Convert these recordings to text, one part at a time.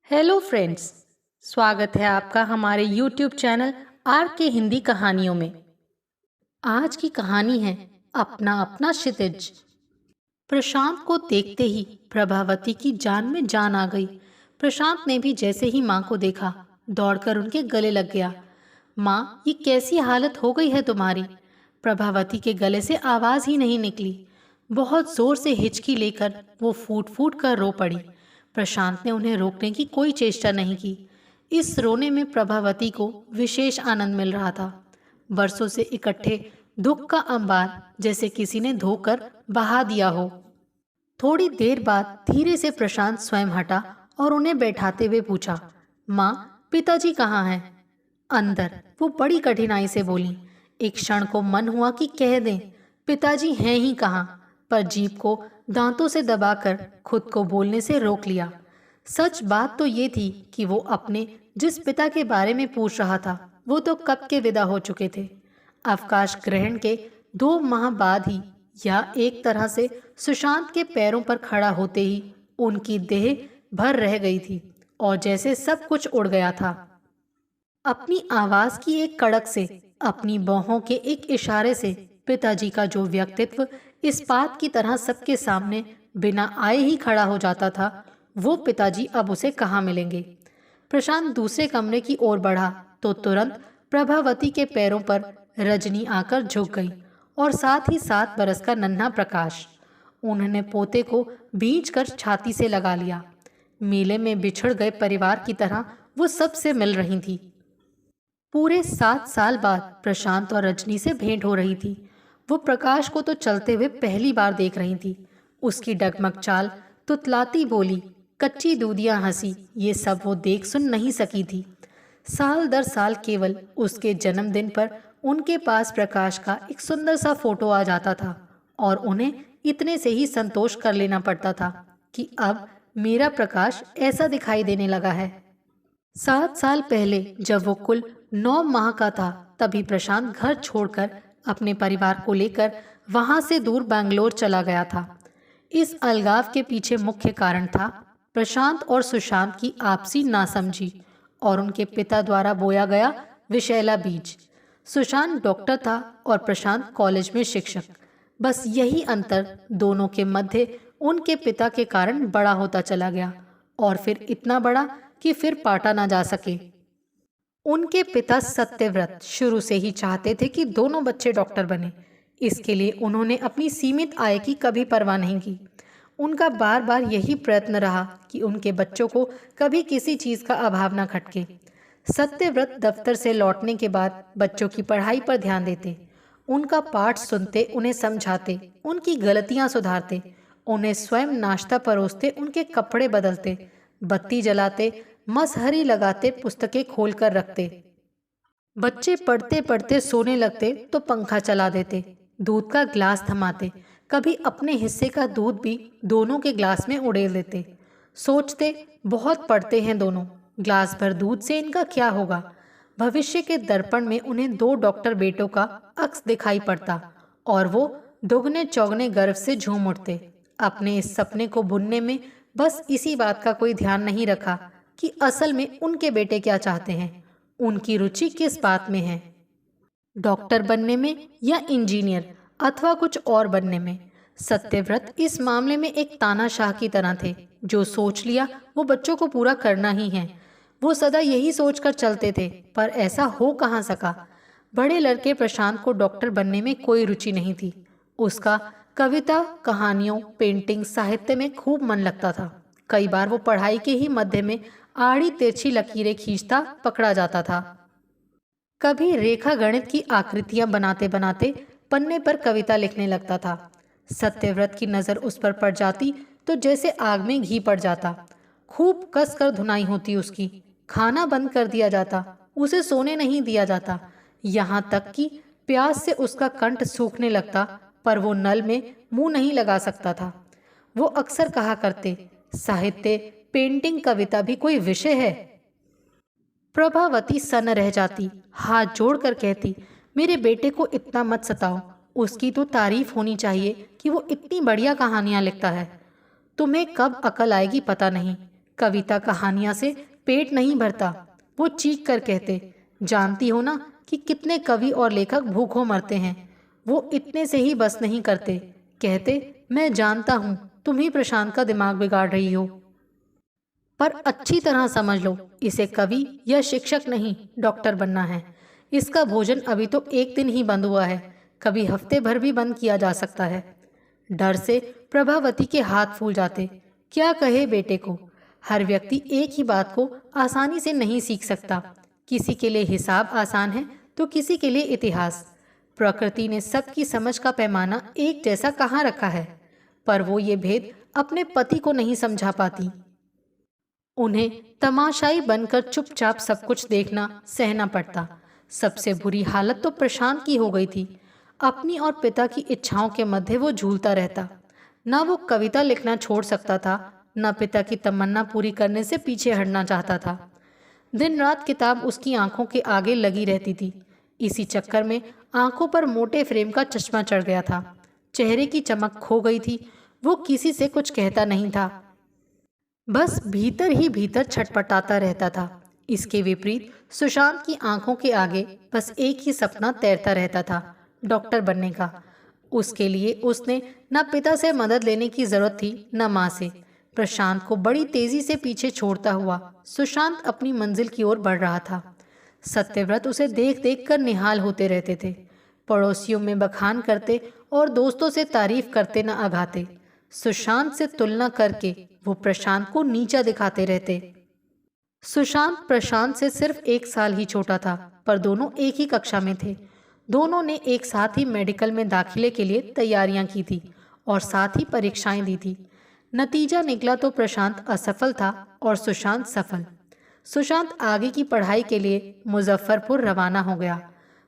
Hello friends. स्वागत है आपका हमारे यूट्यूब चैनल आर के हिंदी कहानियों में। आज की कहानी है अपना अपना क्षितिज। प्रशांत को देखते ही प्रभावती की जान में जान आ गई। प्रशांत ने भी जैसे ही माँ को देखा दौड़कर उनके गले लग गया। माँ, ये कैसी हालत हो गई है तुम्हारी? प्रभावती के गले से आवाज ही नहीं निकली। बहुत जोर से हिचकी लेकर वो फूट फूट कर रो पड़ी। प्रशांत ने उन्हें रोकने की कोई चेष्टा नहीं की। इस रोने में प्रभावती को विशेष आनंद मिल रहा था। वर्षों से इकट्ठे दुख का अंबार जैसे किसी ने धोकर बहा दिया हो। थोड़ी देर बाद धीरे से प्रशांत स्वयं हटा और उन्हें बैठाते हुए पूछा, माँ, पिताजी कहाँ हैं? अंदर, वो बड़ी कठिनाई से बोली। एक क्षण को मन हुआ कि कह दें, पिताजी हैं ही कहाँ, पर जीभ को दांतों से दबाकर खुद को बोलने से रोक लिया। सच बात तो ये थी कि वो अपने जिस पिता के बारे में पूछ रहा था वो तो कब के विदा हो चुके थे। अवकाश ग्रहण के 2 माह बाद ही, या एक तरह से सुशांत के पैरों पर खड़ा होते ही उनकी देह भर रह गई थी और जैसे सब कुछ उड़ गया था। अपनी आवाज की एक कड़क से, अपनी बाहों के एक इशारे से पिताजी का जो व्यक्तित्व इस्पात की तरह सबके सामने बिना आए ही खड़ा हो जाता था, वो पिताजी अब उसे कहाँ मिलेंगे। प्रशांत दूसरे कमरे की ओर बढ़ा तो तुरंत प्रभावती के पैरों पर रजनी आकर झुक गई और साथ ही 7 बरस का नन्हा प्रकाश। उन्होंने पोते को भींच कर छाती से लगा लिया। मेले में बिछड़ गए परिवार की तरह वो सबसे मिल रही थी। पूरे 7 साल बाद प्रशांत और रजनी से भेंट हो रही थी। वो प्रकाश को तो चलते हुए पहली बार देख रही थी। उसकी डगमग चाल, तुतलाती बोली, कच्ची दूधियां हंसी, ये सब वो देख सुन नहीं सकी थी। साल दर साल केवल उसके जन्मदिन पर उनके पास प्रकाश का एक सुंदर सा फोटो आ जाता था और उन्हें इतने से ही संतोष कर लेना पड़ता था कि अब मेरा प्रकाश ऐसा दिखाई देने लगा है। 7 साल पहले जब वो कुल 9 माह का था, तभी प्रशांत घर छोड़कर अपने परिवार को लेकर वहां से दूर बैंगलोर चला गया था। इस अलगाव के पीछे मुख्य कारण था प्रशांत और सुशांत की आपसी नासमझी और उनके पिता द्वारा बोया गया विषैला बीज। सुशांत डॉक्टर था और प्रशांत कॉलेज में शिक्षक। बस यही अंतर दोनों के मध्य उनके पिता के कारण बड़ा होता चला गया और फिर इतना बड़ा कि फिर पाटा ना जा सके। उनके पिता सत्यव्रत शुरू से ही चाहते थे कि दोनों बच्चे डॉक्टर बने। इसके लिए उन्होंने अपनी सीमित आय की कभी परवाह नहीं की। उनका बार बार यही प्रयत्न रहा कि उनके बच्चों को कभी किसी चीज का अभाव न खटके। सत्यव्रत दफ्तर से लौटने के बाद बच्चों की पढ़ाई पर ध्यान देते, उनका पाठ सुनते, उन्हें समझाते, उनकी गलतियां सुधारते, उन्हें स्वयं नाश्ता परोसते, उनके कपड़े बदलते, बत्ती जलाते, मसहरी लगाते, पुस्तकें खोल कर रखते। बच्चे पढ़ते पढ़ते सोने लगते तो पंखा चला देते, दूध का ग्लास थमाते, कभी अपने हिस्से का दूध भी दोनों के ग्लास में उड़ेल देते। सोचते, बहुत पढ़ते हैं दोनों, ग्लास भर दूध से इनका क्या होगा। भविष्य के दर्पण में उन्हें 2 डॉक्टर बेटों का अक्स दिखाई पड़ता और वो दुगने चौगने गर्व से झूम उठते। अपने इस सपने को बुनने में बस इसी बात का कोई ध्यान नहीं रखा कि असल में उनके बेटे क्या चाहते हैं, उनकी रुचि किस बात में है, डॉक्टर बनने में या इंजीनियर अथवा कुछ और बनने में। सत्यव्रत इस मामले में एक तानाशाह की तरह थे। जो सोच लिया वो बच्चों को पूरा करना ही है। वो सदा यही सोचकर चलते थे, पर ऐसा हो कहाँ सका। बड़े लड़के प्रशांत को डॉक्टर बनने में कोई रुचि नहीं थी। उसका कविता, कहानियों, पेंटिंग, साहित्य में खूब मन लगता था। कई बार वो पढ़ाई के ही मध्य में आड़ी तिरछी लकीरें खींचता पकड़ा जाता था। कभी रेखा गणित की आकृतियां बनाते बनाते पन्ने पर कविता लिखने लगता था। सत्यव्रत की नजर उस पर पड़ जाती तो जैसे आग में घी पड़ जाता। खूब कस कर धुनाई होती उसकी। खाना बंद कर दिया जाता, उसे सोने नहीं दिया जाता, यहाँ तक कि प्यास से उसका कंठ सूखने लगता, पर वो नल में मुंह नहीं लगा सकता था। वो अक्सर कहा करते, साहित्य, पेंटिंग, कविता भी कोई विषय है? प्रभावती सन्न रह जाती, हाथ जोड़कर कहती, मेरे बेटे को इतना मत सताओ, उसकी तो तारीफ होनी चाहिए कि वो इतनी बढ़िया कहानियां लिखता है। तुम्हें कब अकल आएगी पता नहीं। कविता कहानियां से पेट नहीं भरता। वो चीख कर कहते, जानती हो ना कि कितने कवि और लेखक भूखों मरते हैं। वो इतने से ही बस नहीं करते, कहते, मैं जानता हूँ तुम ही प्रशांत का दिमाग बिगाड़ रही हो, पर अच्छी तरह समझ लो, इसे कवि या शिक्षक नहीं डॉक्टर बनना है। इसका भोजन अभी तो एक दिन ही बंद हुआ है, कभी हफ्ते भर भी बंद किया जा सकता है। डर से प्रभावती के हाथ फूल जाते। क्या कहे बेटे को। हर व्यक्ति एक ही बात को आसानी से नहीं सीख सकता। किसी के लिए हिसाब आसान है तो किसी के लिए इतिहास। प्रकृति ने सबकी समझ का पैमाना एक जैसा कहाँ रखा है, पर वो ये भेद अपने पति को नहीं समझा पाती। उन्हें तमाशाई बनकर चुपचाप सब कुछ देखना सहना पड़ता। सबसे बुरी हालत तो प्रशांत की हो गई थी। अपनी और पिता की इच्छाओं के मध्य वो झूलता रहता। ना वो कविता लिखना छोड़ सकता था, न पिता की तमन्ना पूरी करने से पीछे हटना चाहता था। दिन रात किताब उसकी आंखों के आगे लगी रहती थी। इसी चक्कर में आंखों पर मोटे फ्रेम का चश्मा चढ़ गया था। चेहरे की चमक खो गई थी। वो किसी से कुछ कहता नहीं था, बस भीतर ही भीतर छटपटाता रहता था। इसके विपरीत सुशांत की आंखों के आगे बस एक ही सपना तैरता रहता था, डॉक्टर बनने का। उसके लिए उसने न पिता से मदद लेने की जरूरत थी न माँ से। प्रशांत को बड़ी तेजी से पीछे छोड़ता हुआ सुशांत अपनी मंजिल की ओर बढ़ रहा था। सत्यव्रत उसे देख देख कर निहाल होते रहते थे। पड़ोसियों में बखान करते और दोस्तों से तारीफ करते न अघाते। सुशांत से तुलना करके वो प्रशांत को नीचा दिखाते रहते। सुशांत प्रशांत से सिर्फ 1 साल ही छोटा था, पर दोनों एक ही कक्षा में थे। दोनों ने एक साथ ही मेडिकल में दाखिले के लिए तैयारियां की थी और साथ ही परीक्षाएं दी थी। नतीजा निकला तो प्रशांत असफल था और सुशांत सफल। सुशांत आगे की पढ़ाई के लिए मुजफ्फरपुर रवाना हो गया।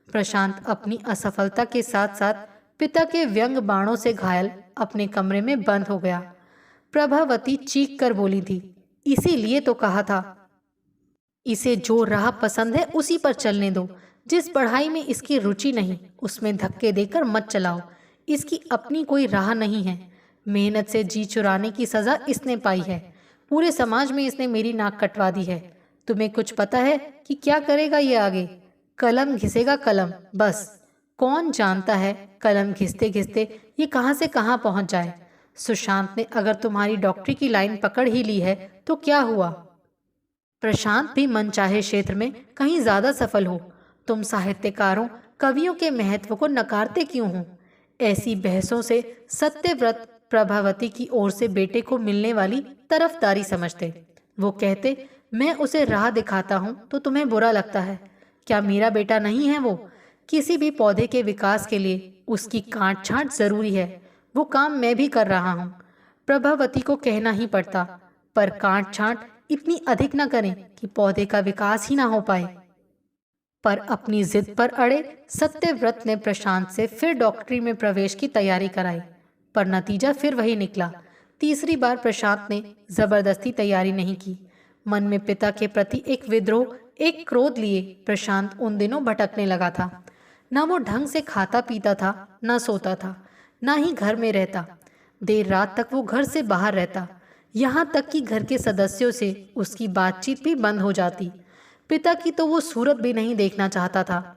प्रशांत अपनी असफलता के साथ साथ पिता के व्यंग बाणों से घायल अपने कमरे में बंद हो गया। प्रभावती चीख कर बोली थी, इसीलिए तो कहा था, इसे जो राह पसंद है उसी पर चलने दो। जिस पढ़ाई में इसकी रुचि नहीं उसमें धक्के देकर मत चलाओ। इसकी अपनी कोई राह नहीं है। मेहनत से जी चुराने की सजा इसने पाई है। पूरे समाज में इसने मेरी नाक कटवा दी है। तुम्हें कुछ पता है कि क्या करेगा ये आगे? कलम घिसेगा कलम, बस। कौन जानता है कलम घिसते घिसते ये कहाँ से कहाँ पहुँच जाए। सुशांत ने अगर तुम्हारी डॉक्टरी की लाइन पकड़ ही ली है तो क्या हुआ? प्रशांत भी मनचाहे क्षेत्र में कहीं ज्यादा सफल हो। तुम साहित्यकारों कवियों के महत्व को नकारते क्यों हो? ऐसी बहसों से सत्यव्रत प्रभावती की ओर से बेटे को मिलने वाली तरफदारी समझते। वो कहते, मैं उसे राह दिखाता हूँ तो तुम्हें बुरा लगता है। क्या मेरा बेटा नहीं है वो? किसी भी पौधे के विकास के लिए उसकी काट छांट जरूरी है। वो काम मैं भी कर रहा हूँ। प्रभावती को कहना ही पड़ता, पर काट छांट इतनी अधिक न करें कि पौधे का विकास ही ना हो पाए। पर अपनी जिद पर अड़े सत्यव्रत ने प्रशांत से फिर डॉक्टरी में प्रवेश की तैयारी कराई, पर नतीजा फिर वही निकला। तीसरी बार प्रशांत ने जबरदस्ती तैयारी नहीं की। मन में पिता के प्रति एक विद्रोह, एक क्रोध लिए प्रशांत उन दिनों भटकने लगा था। ना वो ढंग से खाता पीता था, ना सोता था, ना ही घर में रहता। देर रात तक वो घर से बाहर रहता, यहाँ तक कि घर के सदस्यों से उसकी बातचीत भी बंद हो जाती। पिता की तो वो सूरत भी नहीं देखना चाहता था।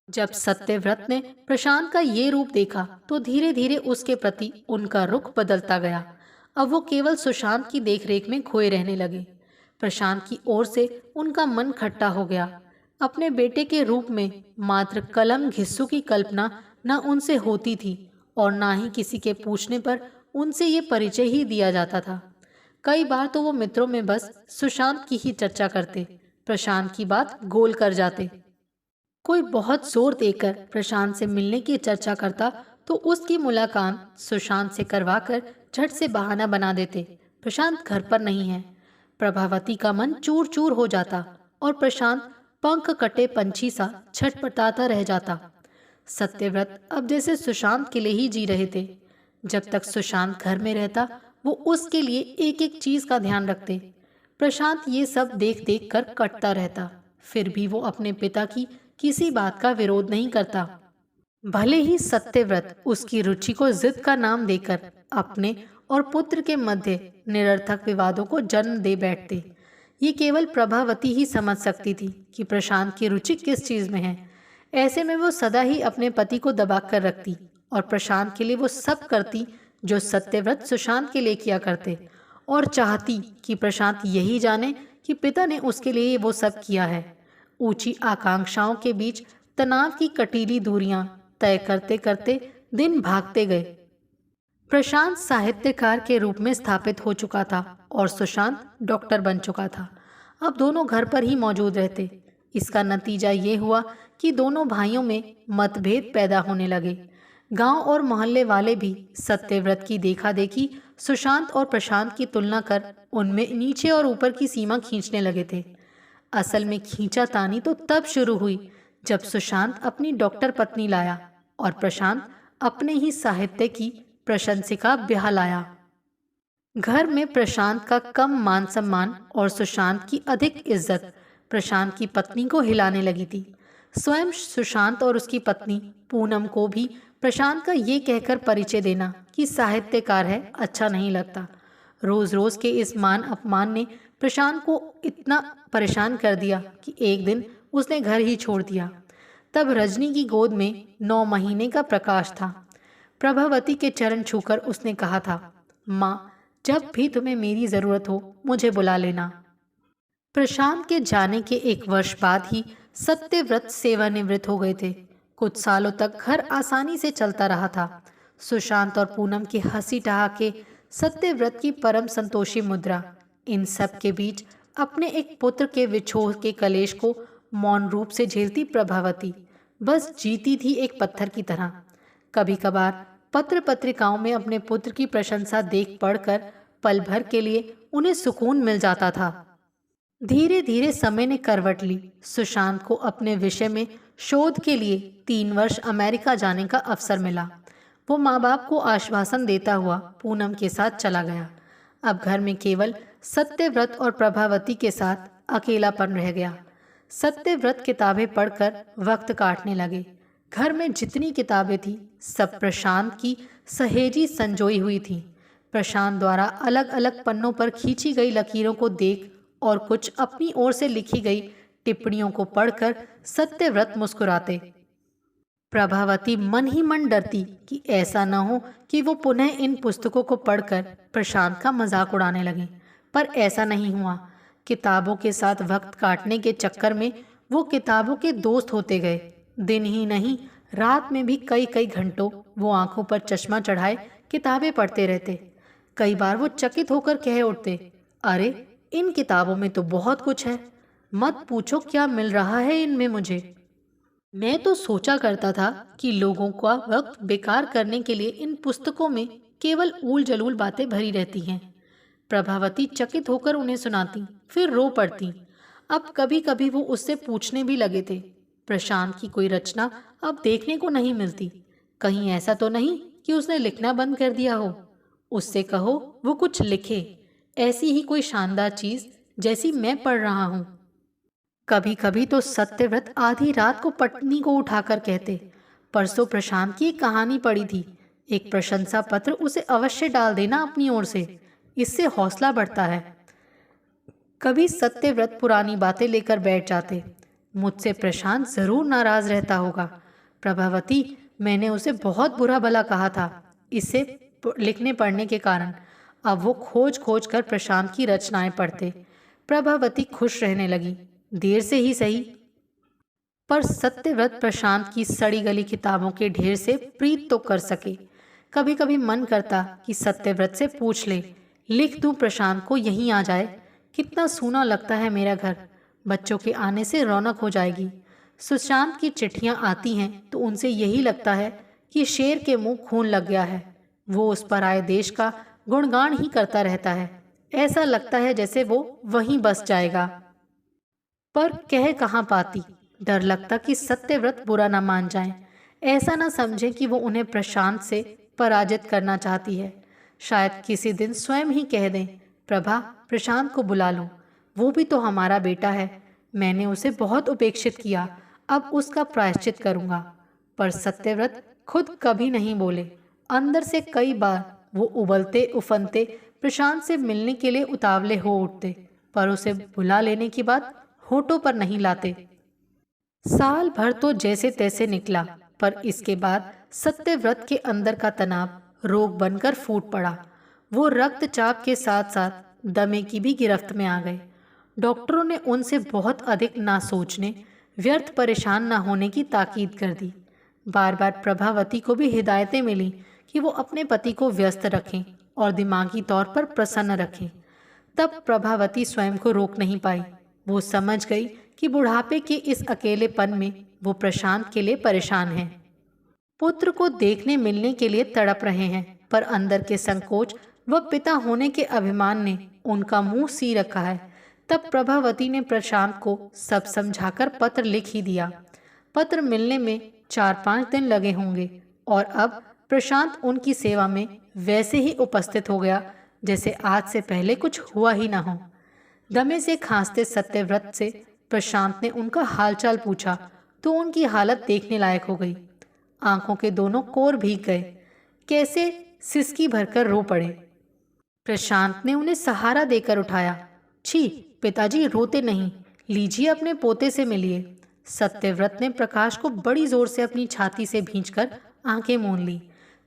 जब सत्यव्रत ने प्रशांत का ये रूप देखा तो धीरे धीरे उसके प्रति उनका रुख बदलता गया। अब वो केवल सुशांत की देखरेख में खोए रहने लगे। प्रशांत की ओर से उनका मन खट्टा हो गया। अपने बेटे के रूप में मात्र कलम घिस्सू की कल्पना न उनसे होती थी और ना ही किसी के पूछने पर उनसे ये परिचय ही दिया जाता था। कई बार तो वो मित्रों में बस सुशांत की ही चर्चा करते, प्रशांत की बात गोल कर जाते। कोई बहुत जोर देकर प्रशांत से मिलने की चर्चा करता तो उसकी मुलाकात सुशांत से करवाकर झट से बहाना बना देते, प्रशांत घर पर नहीं है। प्रभावती का मन चूर चूर हो जाता और प्रशांत पंख कटे पंछी सा छटपटाता रह जाता। सत्यव्रत अब जैसे सुशांत के लिए ही जी रहे थे। जब तक सुशांत घर में रहता वो उसके लिए एक एक चीज का ध्यान रखते। प्रशांत ये सब देख देख कर कटता रहता, फिर भी वो अपने पिता की किसी बात का विरोध नहीं करता। भले ही सत्यव्रत उसकी रुचि को जिद का नाम देकर अपने और पुत्र के मध्य निरर्थक विवादों को जन्म दे बैठते। ये केवल प्रभावती ही समझ सकती थी कि प्रशांत की रुचि किस चीज में है। ऐसे में वो सदा ही अपने पति को दबा कर रखती और प्रशांत के लिए वो सब करती जो सत्यव्रत सुशांत के लिए किया करते, और चाहती कि प्रशांत यही जाने कि पिता ने उसके लिए वो सब किया है। ऊंची आकांक्षाओं के बीच तनाव की कटीली दूरियां तय करते करते दिन भागते गए। प्रशांत साहित्यकार के रूप में स्थापित हो चुका था और सुशांत डॉक्टर बन चुका था। अब दोनों घर पर ही मौजूद रहते। इसका नतीजा ये हुआ कि दोनों भाइयों में मतभेद पैदा होने लगे। गांव और मोहल्ले वाले भी सत्यव्रत की देखा देखी सुशांत और प्रशांत की तुलना कर उनमें नीचे और ऊपर की सीमा खींचने लगे थे। असल में खींचातानी तो तब शुरू हुई जब सुशांत अपनी डॉक्टर पत्नी लाया और प्रशांत अपने ही साहित्य की प्रशंसिका ब्याह लाया। घर में प्रशांत का कम मान सम्मान और सुशांत की अधिक इज्जत प्रशांत की पत्नी को हिलाने लगी थी। स्वयं सुशांत और उसकी पत्नी पूनम को भी प्रशांत का ये कहकर परिचय देना कि साहित्यकार है अच्छा नहीं लगता। रोज रोज के इस मान अपमान ने प्रशांत को इतना परेशान कर दिया कि एक दिन उसने घर ही छोड़ दिया। तब रजनी की गोद में 9 महीने का प्रकाश था। प्रभावती के चरण छूकर उसने कहा था, माँ, जब भी तुम्हें मेरी जरूरत हो मुझे बुला लेना। प्रशांत के जाने के 1 वर्ष बाद ही सत्यव्रत सेवानिवृत्त हो गए थे। कुछ सालों तक घर आसानी से चलता रहा था। सुशांत और पूनम के हंसी ठहाके, सत्यव्रत की परम संतोषी मुद्रा, इन सब के बीच अपने एक पुत्र के विछोह के कलेश को मौन रूप से झेलती प्रभावती बस जीती थी एक पत्थर की तरह। कभी कभार पत्र पत्रिकाओं में अपने पुत्र की प्रशंसा देख पढ़कर पल भर के लिए उन्हें सुकून मिल जाता था। धीरे धीरे समय ने करवट ली। सुशांत को अपने विषय में शोध के लिए 3 वर्ष अमेरिका जाने का अवसर मिला। वो माँ बाप को आश्वासन देता हुआ पूनम के साथ चला गया। अब घर में केवल सत्यव्रत और प्रभावती के साथ अकेलापन रह गया। सत्यव्रत किताबें पढ़कर वक्त काटने लगे। घर में जितनी किताबें थी सब प्रशांत की सहेजी संजोई हुई थी। प्रशांत द्वारा अलग अलग पन्नों पर खींची गई लकीरों को देख और कुछ अपनी ओर से लिखी गई टिप्पणियों को पढ़कर सत्यव्रत मुस्कुराते। प्रभावती मन ही मन डरती कि ऐसा न हो कि वो पुनः इन पुस्तकों को पढ़कर प्रशांत का मजाक उड़ाने लगे, पर ऐसा नहीं हुआ। किताबों के साथ वक्त काटने के चक्कर में वो किताबों के दोस्त होते गए। दिन ही नहीं, रात में भी कई कई घंटों वो आंखों पर चश्मा चढ़ाए किताबें पढ़ते रहते। कई बार वो चकित होकर कह उठते, अरे, इन किताबों में तो बहुत कुछ है, मत पूछो क्या मिल रहा है इनमें मुझे। मैं तो सोचा करता था कि लोगों का वक्त बेकार करने के लिए इन पुस्तकों में केवल ऊल जलूल बातें भरी रहती हैं। प्रभावती चकित होकर उन्हें सुनाती, फिर रो पड़ती। अब कभी कभी वो उससे पूछने भी लगे थे, प्रशांत की कोई रचना अब देखने को नहीं मिलती, कहीं ऐसा तो नहीं कि उसने लिखना बंद कर दिया हो। उससे कहो वो कुछ लिखे, ऐसी ही कोई शानदार चीज जैसी मैं पढ़ रहा हूँ। कभी कभी तो सत्यव्रत आधी रात को पत्नी को उठाकर कहते, परसों प्रशांत की एक कहानी पढ़ी थी, एक प्रशंसा पत्र उसे अवश्य डाल देना अपनी ओर से, इससे हौसला बढ़ता है। कभी सत्यव्रत पुरानी बातें लेकर बैठ जाते, मुझसे प्रशांत जरूर नाराज रहता होगा। प्रभावती, मैंने उसे बहुत बुरा भला कहा था इससे लिखने पढ़ने के कारण। अब वो खोज खोज कर प्रशांत की रचनाएं पढ़ते। प्रभावती खुश रहने लगी, देर से ही सही। पर सत्यव्रत प्रशांत की सड़ी गली किताबों के ढेर से प्रीत तो कर सके। कभी कभी मन करता कि सत्यव्रत से पूछ ले, लिख दूं प्रशांत को यहीं आ जाए, कितना सूना लगता है मेरा घर, बच्चों के आने से रौनक हो जाएगी। सुशांत की चिट्ठियां आती हैं तो उनसे यही लगता है कि शेर के मुंह खून लग गया है। वो उस पर आए देश का गुणगान ही करता रहता है। ऐसा लगता है जैसे वो वहीं बस जाएगा। पर कह कहाँ पाती, डर लगता कि सत्यव्रत बुरा ना मान जाए, ऐसा ना समझे कि वो उन्हें प्रशांत से पराजित करना चाहती है। शायद किसी दिन स्वयं ही कह दें, प्रभा, प्रशांत को बुला लो, वो भी तो हमारा बेटा है, मैंने उसे बहुत उपेक्षित किया, अब उसका प्रायश्चित करूंगा। पर सत्यव्रत खुद कभी नहीं बोले। अंदर से कई बार वो उबलते उफनते प्रशांत से मिलने के लिए उतावले हो उठते, पर उसे बुला लेने की बात होठों पर नहीं लाते। साल भर तो जैसे तैसे निकला, पर इसके बाद सत्यव्रत के अंदर का तनाव रोग बनकर फूट पड़ा। वो रक्तचाप के साथ साथ दमे की भी गिरफ्त में आ गए। डॉक्टरों ने उनसे बहुत अधिक ना सोचने, व्यर्थ परेशान ना होने की ताकीद कर दी। बार बार प्रभावती को भी हिदायतें मिली कि वो अपने पति को व्यस्त रखें और दिमागी तौर पर प्रसन्न रखें। तब प्रभावती स्वयं को रोक नहीं पाई। वो समझ गई कि बुढ़ापे के इस अकेलेपन में वो प्रशांत के लिए परेशान है। पुत्र को देखने मिलने के लिए तड़प रहे हैं, पर अंदर के संकोच व पिता होने के अभिमान ने उनका मुंह सी रखा है। तब प्रभावती ने प्रशांत को सब समझाकर पत्र लिख ही दिया। पत्र मिलने में 4-5 दिन लगे होंगे और अब प्रशांत उनकी सेवा में वैसे ही उपस्थित हो गया जैसे आज से पहले कुछ हुआ ही ना हो। दमे से खांसते सत्यव्रत से प्रशांत ने उनका हालचाल पूछा तो उनकी हालत देखने लायक हो गई। आंखों के दोनों कोर भीग गए, कैसे सिसकी भरकर रो पड़े। प्रशांत ने उन्हें सहारा देकर उठाया। छी पिताजी, रोते नहीं, लीजिए अपने पोते से मिलिए। सत्यव्रत ने प्रकाश को बड़ी जोर से अपनी छाती से भींचकर आंखें मूंद ली।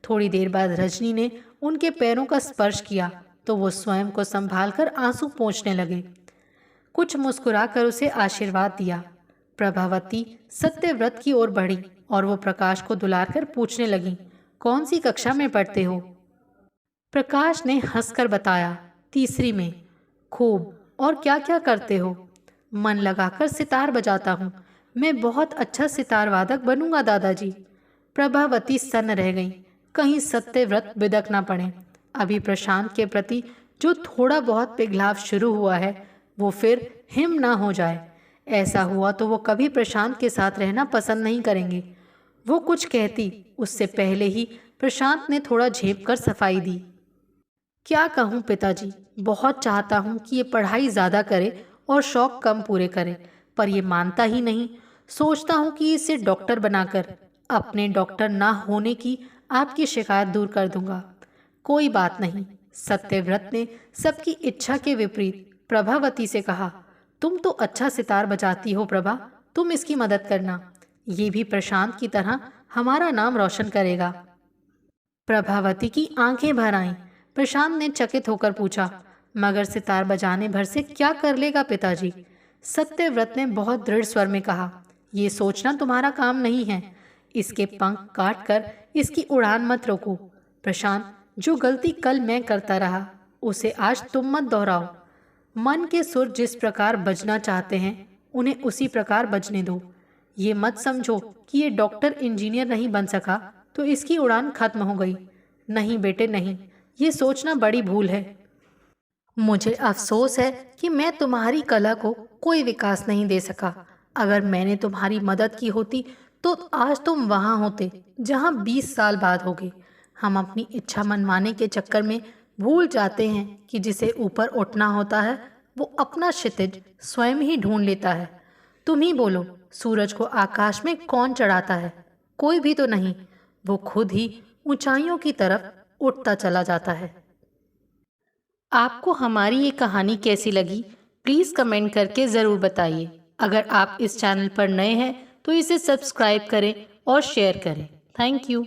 थोड़ी देर बाद रजनी ने उनके पैरों का स्पर्श किया तो वो स्वयं को संभालकर आंसू पोंछने लगे। कुछ मुस्कुराकर उसे आशीर्वाद दिया। प्रभावती सत्यव्रत की ओर बढ़ी और वो प्रकाश को दुलारकर पूछने लगी, कौन सी कक्षा में पढ़ते हो? प्रकाश ने हंसकर बताया, 3री में। खूब, और क्या क्या करते हो? मन लगाकर सितार बजाता हूँ। मैं बहुत अच्छा सितार वादक बनूंगा दादाजी। प्रभावती सन्न रह गई, कहीं सत्यव्रत बिदक ना पड़े। अभी प्रशांत के प्रति जो थोड़ा बहुत पिघलाव शुरू हुआ है वो फिर हिम ना हो जाए। ऐसा हुआ तो वो कभी प्रशांत के साथ रहना पसंद नहीं करेंगे। वो कुछ कहती उससे पहले ही प्रशांत ने थोड़ा झेप कर सफाई दी। क्या कहूँ पिताजी, बहुत चाहता हूँ कि ये पढ़ाई ज़्यादा करे और शौक कम पूरे करे, पर ये मानता ही नहीं। सोचता हूँ कि इसे डॉक्टर बनाकर अपने डॉक्टर ना होने की आपकी शिकायत दूर कर दूंगा। कोई बात नहीं, सत्यव्रत ने सबकी इच्छा के विपरीत प्रभावती से कहा, तुम तो अच्छा सितार बजाती हो प्रभा, तुम इसकी मदद करना। ये भी प्रशांत की तरह हमारा नाम रोशन करेगा। प्रभावती की आंखें भर आईं। प्रशांत ने चकित होकर पूछा, मगर सितार बजाने भर से क्या कर लेगा पिताजी? सत्यव्रत ने बहुत दृढ़ स्वर में कहा, ये सोचना तुम्हारा काम नहीं है। इसके पंख काट कर इसकी उड़ान मत रोको। प्रशांत, जो गलती कल मैं करता रहा उसे आज तुम मत दोहराओ। मन के सुर जिस प्रकार बजना चाहते हैं उन्हें उसी प्रकार बजने दो। ये मत समझो कि ये डॉक्टर इंजीनियर नहीं बन सका तो इसकी उड़ान खत्म हो गई। नहीं बेटे नहीं, ये सोचना बड़ी भूल है। मुझे अफसोस है कि मैं तुम्हारी कला को कोई विकास नहीं दे सका। अगर मैंने तुम्हारी मदद की होती तो आज तुम वहाँ होते जहाँ 20 साल बाद होगे। हम अपनी इच्छा मनवाने के चक्कर में भूल जाते हैं कि जिसे ऊपर उठना होता है वो अपना क्षितिज स्वयं ही ढूंढ लेता है। तुम ही बोलो, सूरज को आकाश में कौन चढ़ाता है? कोई भी तो नहीं, वो खुद ही ऊंचाइयों की तरफ उठता चला जाता है। आपको हमारी ये कहानी कैसी लगी प्लीज़ कमेंट करके ज़रूर बताइए। अगर आप इस चैनल पर नए हैं तो इसे सब्सक्राइब करें और शेयर करें। Thank you.